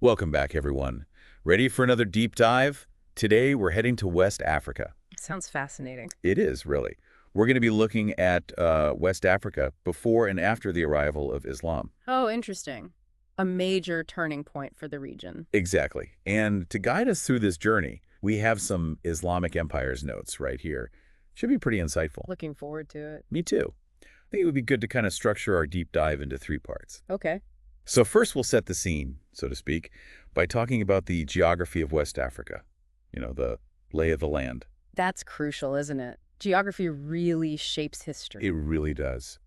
Welcome back, everyone. Ready for another deep dive? Today, we're heading to West Africa. Sounds fascinating. It is, really. We're going to be looking at West Africa before and after the arrival of Islam. Oh, interesting. A major turning point for the region. Exactly. And to guide us through this journey, we have some Islamic Empire's notes right here. Should be pretty insightful. Looking forward to it. Me too. I think it would be good to kind of structure our deep dive into three parts. Okay. So first, we'll set the scene, so to speak, by talking about the geography of West Africa. The lay of the land. That's crucial, isn't it? Geography really shapes history. It really does.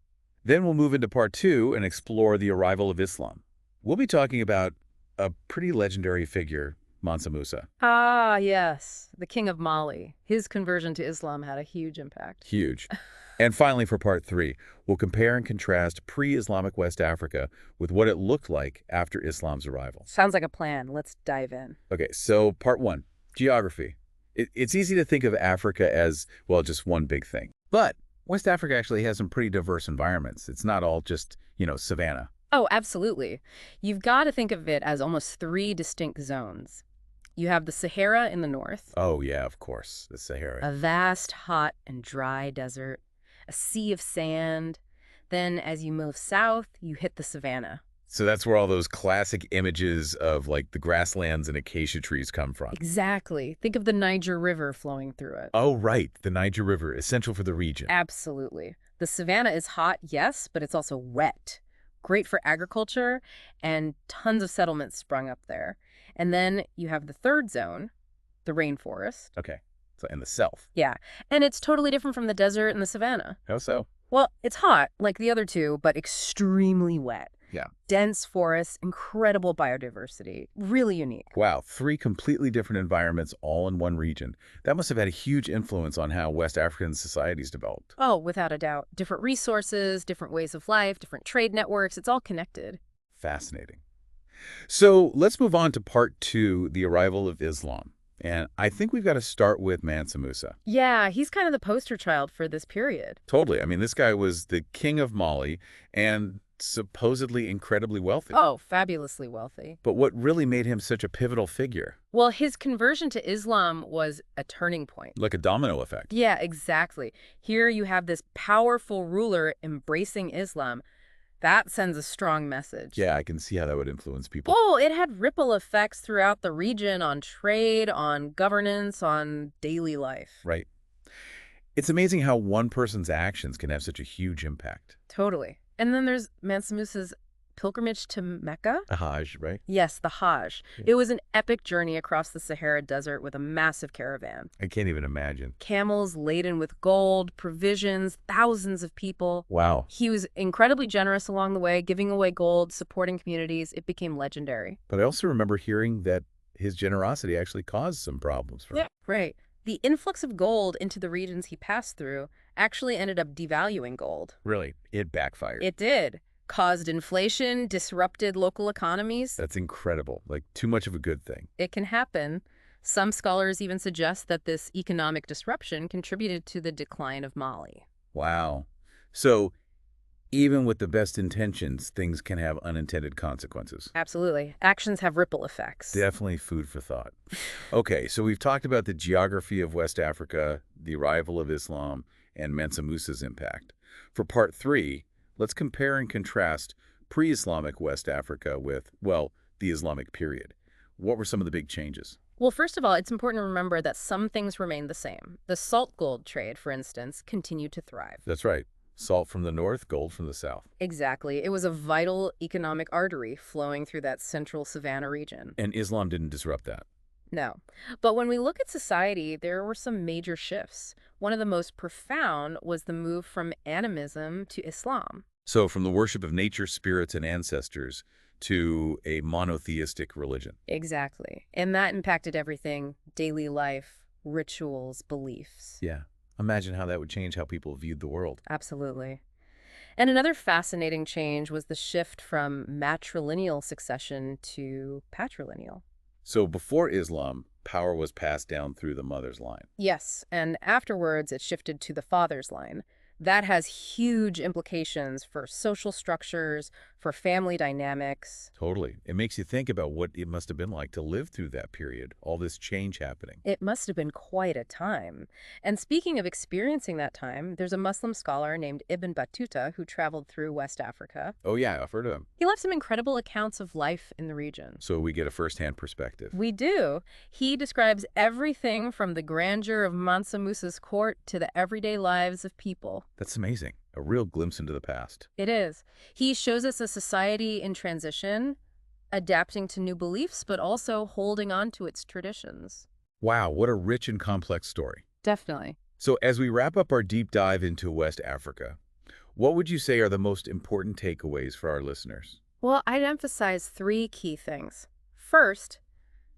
Then we'll move into part two and explore the arrival of Islam. We'll be talking about a pretty legendary figure, Mansa Musa. Ah, yes. The king of Mali. His conversion to Islam had a huge impact. Huge. And finally, for part three, we'll compare and contrast pre-Islamic West Africa with what it looked like after Islam's arrival. Sounds like a plan. Let's dive in. Okay, so part one, geography. It's easy to think of Africa as, well, just one big thing. But West Africa actually has some pretty diverse environments. It's not all just, savanna. Oh, absolutely. You've got to think of it as almost three distinct zones. You have the Sahara in the north, Oh, yeah, of course, the Sahara. a vast, hot, and dry desert, a sea of sand. Then, as you move south, you hit the savanna. So that's where all those classic images of, like, the grasslands and acacia trees come from. Exactly. Think of the Niger River flowing through it. Oh, right, the Niger River, essential for the region. Absolutely. The savanna is hot, yes, but it's also wet. Great for agriculture, and tons of settlements sprung up there. And then you have the third zone, the rainforest. Okay, so in the south. Yeah, and it's totally different from the desert and the savanna. How so? Well, it's hot, like the other two, but extremely wet. Yeah. Dense forests, incredible biodiversity, really unique. Wow, three completely different environments all in one region. That must have had a huge influence on how West African societies developed. Oh, without a doubt. Different resources, different ways of life, different trade networks, it's all connected. Fascinating. So let's move on to part two, the arrival of Islam. And I think we've got to start with Mansa Musa. Yeah, he's kind of the poster child for this period. Totally. I mean, this guy was the king of Mali and supposedly incredibly wealthy. Oh, fabulously wealthy. But what really made him such a pivotal figure? Well, his conversion to Islam was a turning point. Like a domino effect. Yeah, exactly. Here you have this powerful ruler embracing Islam. That sends a strong message. Yeah, I can see how that would influence people. Oh, it had ripple effects throughout the region on trade, on governance, on daily life. Right. It's amazing how one person's actions can have such a huge impact. Totally. And then there's Mansa Musa's pilgrimage to Mecca. A Hajj, right? Yes, the Hajj. Yeah. It was an epic journey across the Sahara Desert with a massive caravan. I can't even imagine. Camels laden with gold, provisions, thousands of people. Wow. He was incredibly generous along the way, giving away gold, supporting communities. It became legendary. But I also remember hearing that his generosity actually caused some problems for him. Right. The influx of gold into the regions he passed through actually ended up devaluing gold. Really, it backfired. It did. Caused inflation, disrupted local economies. That's incredible. Like, too much of a good thing. It can happen. Some scholars even suggest that this economic disruption contributed to the decline of Mali. Wow. So, even with the best intentions, things can have unintended consequences. Absolutely. Actions have ripple effects. Definitely food for thought. Okay, so we've talked about the geography of West Africa, the arrival of Islam, and Mansa Musa's impact. For part three, let's compare and contrast pre-Islamic West Africa with, well, the Islamic period. What were some of the big changes? Well, first of all, it's important to remember that some things remain the same. The salt gold trade, for instance, continued to thrive. That's right. Salt from the north, gold from the south. Exactly. It was a vital economic artery flowing through that central savanna region. And Islam didn't disrupt that. No. But when we look at society, there were some major shifts. One of the most profound was the move from animism to Islam. So from the worship of nature, spirits, and ancestors to a monotheistic religion. Exactly. And that impacted everything: daily life, rituals, beliefs. Yeah. Imagine how that would change how people viewed the world. Absolutely. And another fascinating change was the shift from matrilineal succession to patrilineal. So before Islam, power was passed down through the mother's line. Yes, and afterwards it shifted to the father's line. That has huge implications for social structures, for family dynamics. Totally. It makes you think about what it must have been like to live through that period, all this change happening. It must have been quite a time. And speaking of experiencing that time, there's a Muslim scholar named Ibn Battuta who traveled through West Africa. Oh, yeah, I've heard of them. He left some incredible accounts of life in the region. So we get a firsthand perspective. We do. He describes everything from the grandeur of Mansa Musa's court to the everyday lives of people. That's amazing. A real glimpse into the past. It is. He shows us a society in transition, adapting to new beliefs, but also holding on to its traditions. Wow, what a rich and complex story. Definitely. So as we wrap up our deep dive into West Africa, what would you say are the most important takeaways for our listeners? Well, I'd emphasize three key things. First,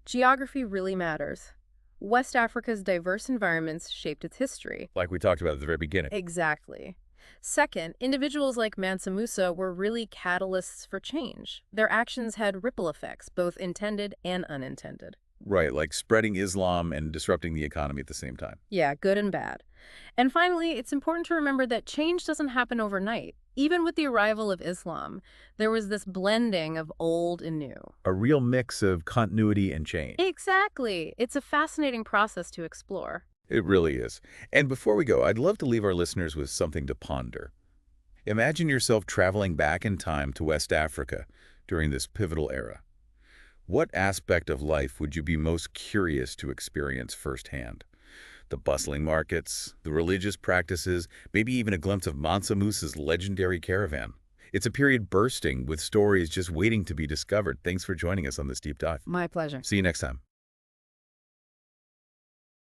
geography really matters. West Africa's diverse environments shaped its history. Like we talked about at the very beginning. Exactly. Second, individuals like Mansa Musa were really catalysts for change. Their actions had ripple effects, both intended and unintended. Right, like spreading Islam and disrupting the economy at the same time. Yeah, good and bad. And finally, it's important to remember that change doesn't happen overnight. Even with the arrival of Islam, there was this blending of old and new. A real mix of continuity and change. Exactly. It's a fascinating process to explore. It really is. And before we go, I'd love to leave our listeners with something to ponder. Imagine yourself traveling back in time to West Africa during this pivotal era. What aspect of life would you be most curious to experience firsthand? The bustling markets, the religious practices, maybe even a glimpse of Mansa Musa's legendary caravan. It's a period bursting with stories just waiting to be discovered. Thanks for joining us on this deep dive. My pleasure. See you next time.